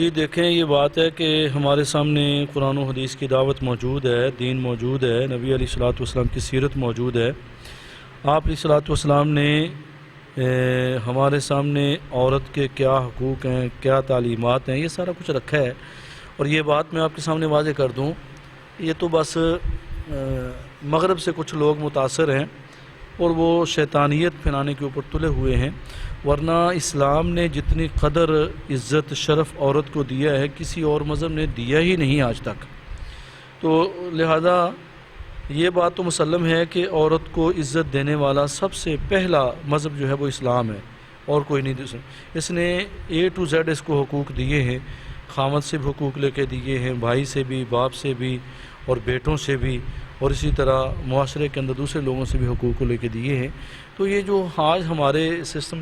جی دیکھیں، یہ بات ہے کہ ہمارے سامنے قرآن و حدیث کی دعوت موجود ہے، دین موجود ہے، نبی علیہ الصلوۃ والسلام کی سیرت موجود ہے۔ آپ علیہ الصلوۃ والسلام نے ہمارے سامنے عورت کے کیا حقوق ہیں، کیا تعلیمات ہیں، یہ سارا کچھ رکھا ہے۔ اور یہ بات میں آپ کے سامنے واضح کر دوں، یہ تو بس مغرب سے کچھ لوگ متاثر ہیں اور وہ شیطانیت پھیلانے کے اوپر تلے ہوئے ہیں، ورنہ اسلام نے جتنی قدر عزت شرف عورت کو دیا ہے کسی اور مذہب نے دیا ہی نہیں آج تک۔ تو لہذا یہ بات تو مسلم ہے کہ عورت کو عزت دینے والا سب سے پہلا مذہب جو ہے وہ اسلام ہے، اور کوئی نہیں دوسرا۔ اس نے A to Z اس کو حقوق دیے ہیں، خامد سے بھی حقوق لے کے دیے ہیں، بھائی سے بھی، باپ سے بھی، اور بیٹوں سے بھی، اور اسی طرح معاشرے کے اندر دوسرے لوگوں سے بھی حقوق کو لے کے دیے ہیں۔ تو یہ جو آج ہمارے سسٹم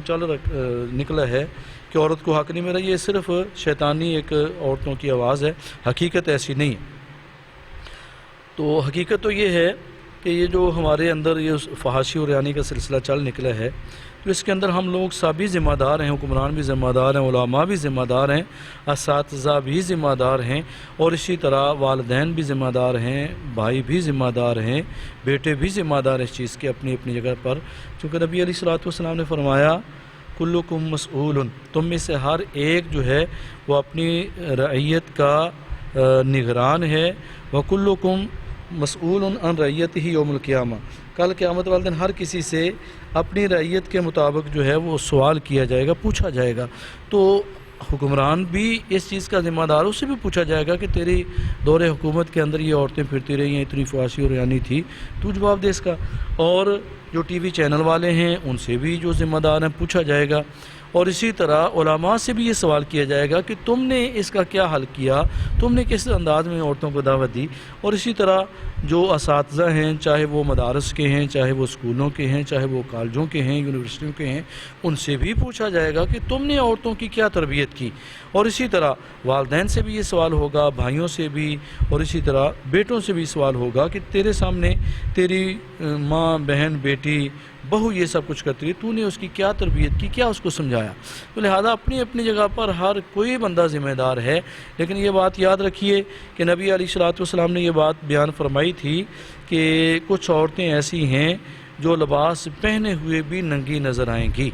نکلا ہے کہ عورت کو حق نہیں ملا، یہ صرف شیطانی ایک عورتوں کی آواز ہے، حقیقت ایسی نہیں ہے۔ تو حقیقت تو یہ ہے کہ یہ جو ہمارے اندر یہ فحاشی اور ریانی کا سلسلہ چل نکلا ہے، تو اس کے اندر ہم لوگ سبھی ذمہ دار ہیں، حکمران بھی ذمہ دار ہیں، علماء بھی ذمہ دار ہیں، اساتذہ بھی ذمہ دار ہیں، اور اسی طرح والدین بھی ذمہ دار ہیں، بھائی بھی ذمہ دار ہیں، بیٹے بھی ذمہ دار ہیں اس چیز کے اپنی اپنی جگہ پر۔ چونکہ نبی علیہ الصلوۃ والسلام نے فرمایا کلکم مسئول، تم میں سے ہر ایک جو ہے وہ اپنی رعیت کا نگران ہے، وکلکم مسئول عن رعیتہ یوم القیامہ، کل قیامت والے دن ہر کسی سے اپنی رعیت کے مطابق جو ہے وہ سوال کیا جائے گا، پوچھا جائے گا۔ تو حکمران بھی اس چیز کا ذمہ دار، اس سے بھی پوچھا جائے گا کہ تیری دور حکومت کے اندر یہ عورتیں پھرتی رہی ہیں، اتنی فحاشی اور ریانی تھی، تو جواب دے اس کا۔ اور جو ٹی وی چینل والے ہیں ان سے بھی جو ذمہ دار ہیں پوچھا جائے گا، اور اسی طرح علماء سے بھی یہ سوال کیا جائے گا کہ تم نے اس کا کیا حل کیا، تم نے کس انداز میں عورتوں کو دعوت دی۔ اور اسی طرح جو اساتذہ ہیں، چاہے وہ مدارس کے ہیں، چاہے وہ اسکولوں کے ہیں، چاہے وہ کالجوں کے ہیں، یونیورسٹیوں کے ہیں، ان سے بھی پوچھا جائے گا کہ تم نے عورتوں کی کیا تربیت کی۔ اور اسی طرح والدین سے بھی یہ سوال ہوگا، بھائیوں سے بھی، اور اسی طرح بیٹوں سے بھی سوال ہوگا کہ تیرے سامنے تیری ماں، بہن، بیٹی، بہو یہ سب کچھ کرتی ہے، تو نے اس کی کیا تربیت کی، کیا اس کو سمجھایا۔ تو لہذا اپنی اپنی جگہ پر ہر کوئی بندہ ذمہ دار ہے۔ لیکن یہ بات یاد رکھیے کہ نبی علیہ الصلوۃ والسلام نے یہ بات بیان فرمائی تھی کہ کچھ عورتیں ایسی ہیں جو لباس پہنے ہوئے بھی ننگی نظر آئیں گی،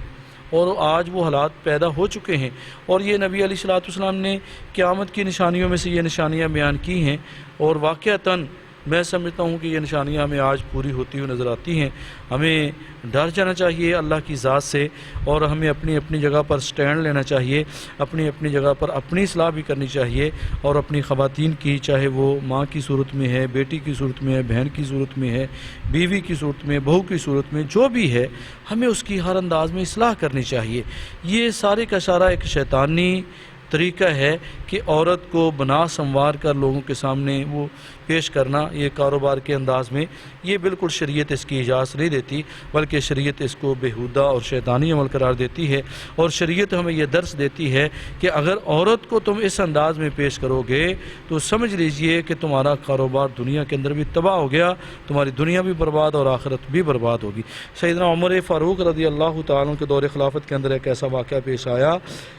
اور آج وہ حالات پیدا ہو چکے ہیں۔ اور یہ نبی علیہ الصلوۃ والسلام نے قیامت کی نشانیوں میں سے یہ نشانیاں بیان کی ہیں، اور واقعتاً میں سمجھتا ہوں کہ یہ نشانیاں ہمیں آج پوری ہوتی ہوئی نظر آتی ہیں۔ ہمیں ڈر جانا چاہیے اللہ کی ذات سے، اور ہمیں اپنی اپنی جگہ پر سٹینڈ لینا چاہیے، اپنی اپنی جگہ پر اپنی اصلاح بھی کرنی چاہیے، اور اپنی خواتین کی، چاہے وہ ماں کی صورت میں ہے، بیٹی کی صورت میں ہے، بہن کی صورت میں ہے، بیوی کی صورت میں، بہو کی صورت میں، جو بھی ہے، ہمیں اس کی ہر انداز میں اصلاح کرنی چاہیے۔ یہ سارے کا سارا ایک شیطانی طریقہ ہے کہ عورت کو بنا سنوار کر لوگوں کے سامنے وہ پیش کرنا، یہ کاروبار کے انداز میں، یہ بالکل شریعت اس کی اجازت نہیں دیتی، بلکہ شریعت اس کو بےہودہ اور شیطانی عمل قرار دیتی ہے۔ اور شریعت ہمیں یہ درس دیتی ہے کہ اگر عورت کو تم اس انداز میں پیش کرو گے تو سمجھ لیجئے کہ تمہارا کاروبار دنیا کے اندر بھی تباہ ہو گیا، تمہاری دنیا بھی برباد اور آخرت بھی برباد ہوگی۔ سیدنا عمر فاروق رضی اللہ تعالیٰ عنہ کے دور خلافت کے اندر ایک ایسا واقعہ پیش آیا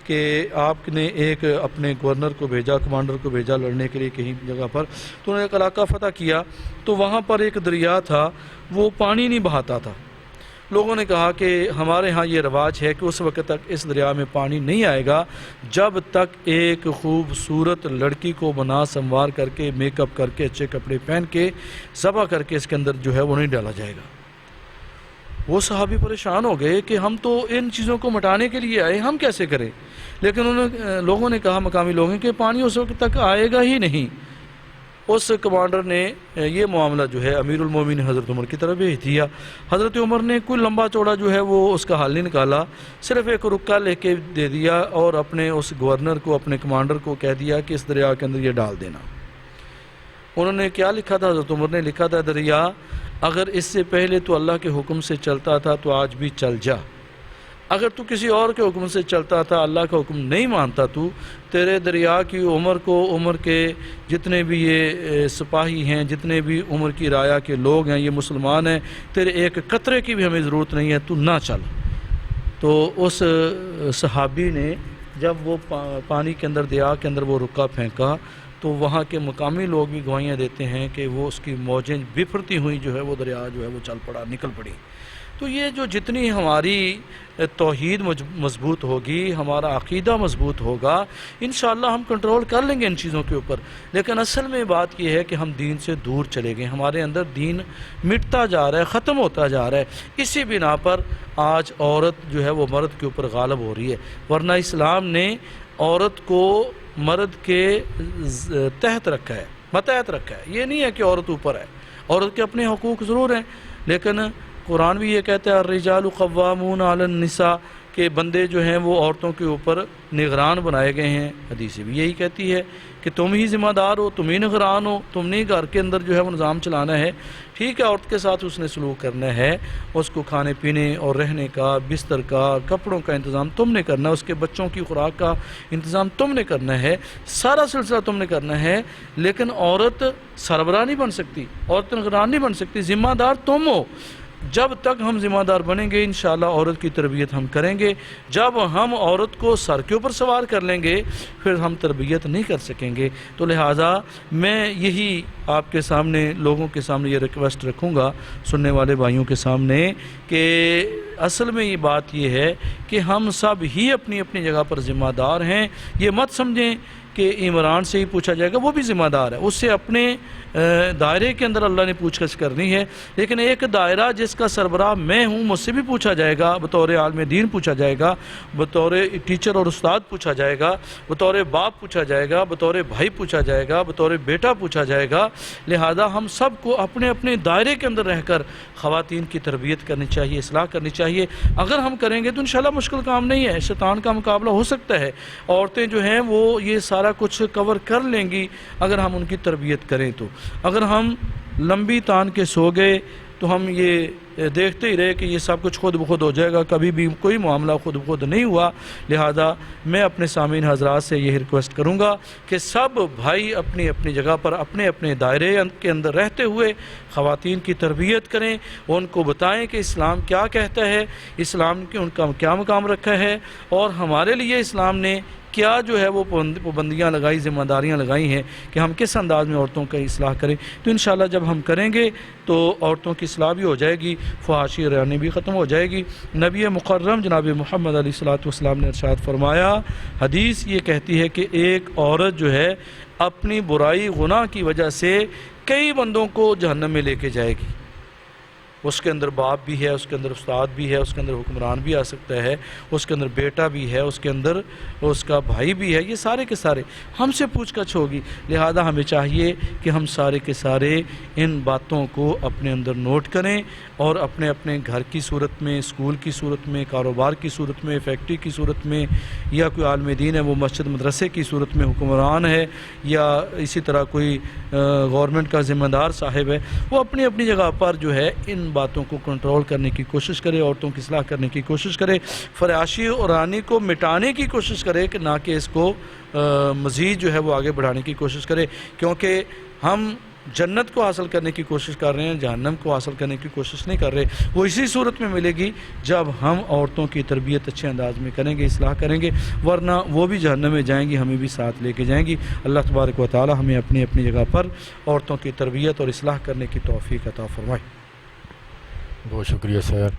کہ آپ نے ایک اپنے گورنر کو بھیجا، کمانڈر کو بھیجا لڑنے کے لیے کہیں جگہ پر، تو انہوں نے ایک علاقہ فتح کیا، تو وہاں پر ایک دریا تھا، وہ پانی نہیں بہاتا تھا۔ لوگوں نے کہا کہ ہمارے ہاں یہ رواج ہے کہ اس وقت تک اس دریا میں پانی نہیں آئے گا جب تک ایک خوبصورت لڑکی کو بنا سنوار کر کے، میک اپ کر کے، اچھے کپڑے پہن کے، ذبح کر کے اس کے اندر جو ہے وہ نہیں ڈالا جائے گا۔ وہ صحابی پریشان ہو گئے کہ ہم تو ان چیزوں کو مٹانے کے لیے آئے، ہم کیسے کریں؟ لیکن لوگوں نے کہا، مقامی لوگوں، کہ پانی اس وقت تک آئے گا ہی نہیں۔ اس کمانڈر نے یہ معاملہ جو ہے امیر المومنین حضرت عمر کی طرف بھیج دیا۔ حضرت عمر نے کوئی لمبا چوڑا جو ہے وہ اس کا حل نہیں نکالا، صرف ایک رکا لے کے دے دیا، اور اپنے اس گورنر کو، اپنے کمانڈر کو کہہ دیا کہ اس دریا کے اندر یہ ڈال دینا۔ انہوں نے کیا لکھا تھا؟ حضرت عمر نے لکھا تھا، دریا اگر اس سے پہلے تو اللہ کے حکم سے چلتا تھا تو آج بھی چل جا، اگر تو کسی اور کے حکم سے چلتا تھا، اللہ کا حکم نہیں مانتا، تو تیرے دریا کی عمر کو، عمر کے جتنے بھی یہ سپاہی ہیں، جتنے بھی عمر کی رایا کے لوگ ہیں، یہ مسلمان ہیں، تیرے ایک قطرے کی بھی ہمیں ضرورت نہیں ہے، تو نہ چل۔ تو اس صحابی نے جب وہ پانی کے اندر دریا کے اندر وہ رکا پھینکا تو وہاں کے مقامی لوگ بھی گواہیاں دیتے ہیں کہ وہ اس کی موجیں بفرتی ہوئی جو ہے وہ دریا جو ہے وہ چل پڑا، نکل پڑی۔ تو یہ جو جتنی ہماری توحید مضبوط ہوگی، ہمارا عقیدہ مضبوط ہوگا، انشاءاللہ ہم کنٹرول کر لیں گے ان چیزوں کے اوپر۔ لیکن اصل میں بات یہ ہے کہ ہم دین سے دور چلے گئے، ہمارے اندر دین مٹتا جا رہا ہے، ختم ہوتا جا رہا ہے۔ اسی بنا پر آج عورت جو ہے وہ مرد کے اوپر غالب ہو رہی ہے، ورنہ اسلام نے عورت کو مرد کے تحت رکھا ہے، ماتحت رکھا ہے۔ یہ نہیں ہے کہ عورت اوپر ہے، عورت کے اپنے حقوق ضرور ہیں، لیکن قرآن بھی یہ کہتا ہے الرجال قوامون علی النساء کہ بندے جو ہیں وہ عورتوں کے اوپر نگران بنائے گئے ہیں۔ حدیث بھی یہی کہتی ہے کہ تم ہی ذمہ دار ہو، تم ہی نگران ہو، تم نے گھر کے اندر جو ہے وہ نظام چلانا ہے۔ ٹھیک ہے، عورت کے ساتھ اس نے سلوک کرنا ہے، اس کو کھانے پینے اور رہنے کا، بستر کا، کپڑوں کا انتظام تم نے کرنا ہے، اس کے بچوں کی خوراک کا انتظام تم نے کرنا ہے، سارا سلسلہ تم نے کرنا ہے۔ لیکن عورت سربراہ نہیں بن سکتی، عورت نگران نہیں بن سکتی، ذمہ دار تم ہو۔ جب تک ہم ذمہ دار بنیں گے انشاءاللہ عورت کی تربیت ہم کریں گے۔ جب ہم عورت کو سر کے اوپر سوار کر لیں گے پھر ہم تربیت نہیں کر سکیں گے۔ تو لہٰذا میں یہی آپ کے سامنے، لوگوں کے سامنے یہ ریکویسٹ رکھوں گا، سننے والے بھائیوں کے سامنے، کہ اصل میں یہ بات یہ ہے کہ ہم سب ہی اپنی اپنی جگہ پر ذمہ دار ہیں۔ یہ مت سمجھیں کہ عمران سے ہی پوچھا جائے گا، وہ بھی ذمہ دار ہے، اس سے اپنے دائرے کے اندر اللہ نے پوچھ گچھ کرنی ہے۔ لیکن ایک دائرہ جس کا سربراہ میں ہوں، مجھ سے بھی پوچھا جائے گا، بطور عالم دین پوچھا جائے گا، بطور ٹیچر اور استاد پوچھا جائے گا، بطور باپ پوچھا جائے گا، بطور بھائی پوچھا جائے گا، بطور بیٹا پوچھا جائے گا۔ لہذا ہم سب کو اپنے اپنے دائرے کے اندر رہ کر خواتین کی تربیت کرنی چاہیے، اصلاح کرنی چاہیے۔ اگر ہم کریں گے تو انشاءاللہ مشکل کام نہیں ہے، شیطان کا مقابلہ ہو سکتا ہے۔ عورتیں جو ہیں وہ یہ سارا کچھ کور کر لیں گی اگر ہم ان کی تربیت کریں تو۔ اگر ہم لمبی تان کے سو گئے تو ہم یہ دیکھتے ہی رہے کہ یہ سب کچھ خود بخود ہو جائے گا، کبھی بھی کوئی معاملہ خود بخود نہیں ہوا۔ لہذا میں اپنے سامعین حضرات سے یہ ریکویسٹ کروں گا کہ سب بھائی اپنی اپنی جگہ پر اپنے اپنے دائرے کے اندر رہتے ہوئے خواتین کی تربیت کریں، ان کو بتائیں کہ اسلام کیا کہتا ہے، اسلام کی ان کا کیا مقام رکھا ہے، اور ہمارے لیے اسلام نے کیا جو ہے وہ پابندیاں لگائی، ذمہ داریاں لگائی ہیں کہ ہم کس انداز میں عورتوں کا اصلاح کریں۔ تو انشاءاللہ جب ہم کریں گے تو عورتوں کی اصلاح بھی ہو جائے گی، فحاشی رانی بھی ختم ہو جائے گی۔ نبی مکرم جناب محمد علیہ الصلوۃ والسلام نے ارشاد فرمایا، حدیث یہ کہتی ہے کہ ایک عورت جو ہے اپنی برائی گناہ کی وجہ سے کئی بندوں کو جہنم میں لے کے جائے گی۔ اس کے اندر باپ بھی ہے، اس کے اندر استاد بھی ہے، اس کے اندر حکمران بھی آ سکتا ہے، اس کے اندر بیٹا بھی ہے، اس کے اندر اس کا بھائی بھی ہے، یہ سارے کے سارے ہم سے پوچھ گچھ ہوگی۔ لہذا ہمیں چاہیے کہ ہم سارے کے سارے ان باتوں کو اپنے اندر نوٹ کریں اور اپنے اپنے گھر کی صورت میں، اسکول کی صورت میں، کاروبار کی صورت میں، فیکٹری کی صورت میں، یا کوئی عالم دین ہے وہ مسجد مدرسے کی صورت میں حکمران ہے، یا اسی طرح کوئی گورنمنٹ کا ذمہ دار صاحب ہے، وہ اپنی اپنی جگہ پر جو ہے ان باتوں کو کنٹرول کرنے کی کوشش کرے، عورتوں کی اصلاح کرنے کی کوشش کرے، فراشی اور رانی کو مٹانے کی کوشش کرے کہ نہ کہ اس کو مزید جو ہے وہ آگے بڑھانے کی کوشش کرے، کیونکہ ہم جنت کو حاصل کرنے کی کوشش کر رہے ہیں، جہنم کو حاصل کرنے کی کوشش نہیں کر رہے۔ وہ اسی صورت میں ملے گی جب ہم عورتوں کی تربیت اچھے انداز میں کریں گے، اصلاح کریں گے، ورنہ وہ بھی جہنم میں جائیں گی، ہمیں بھی ساتھ لے کے جائیں گی۔ اللہ تبارک و تعالی ہمیں اپنی اپنی جگہ پر عورتوں کی تربیت اور اصلاح کرنے کی توفیق عطا فرمائے۔ بہت شکریہ سر۔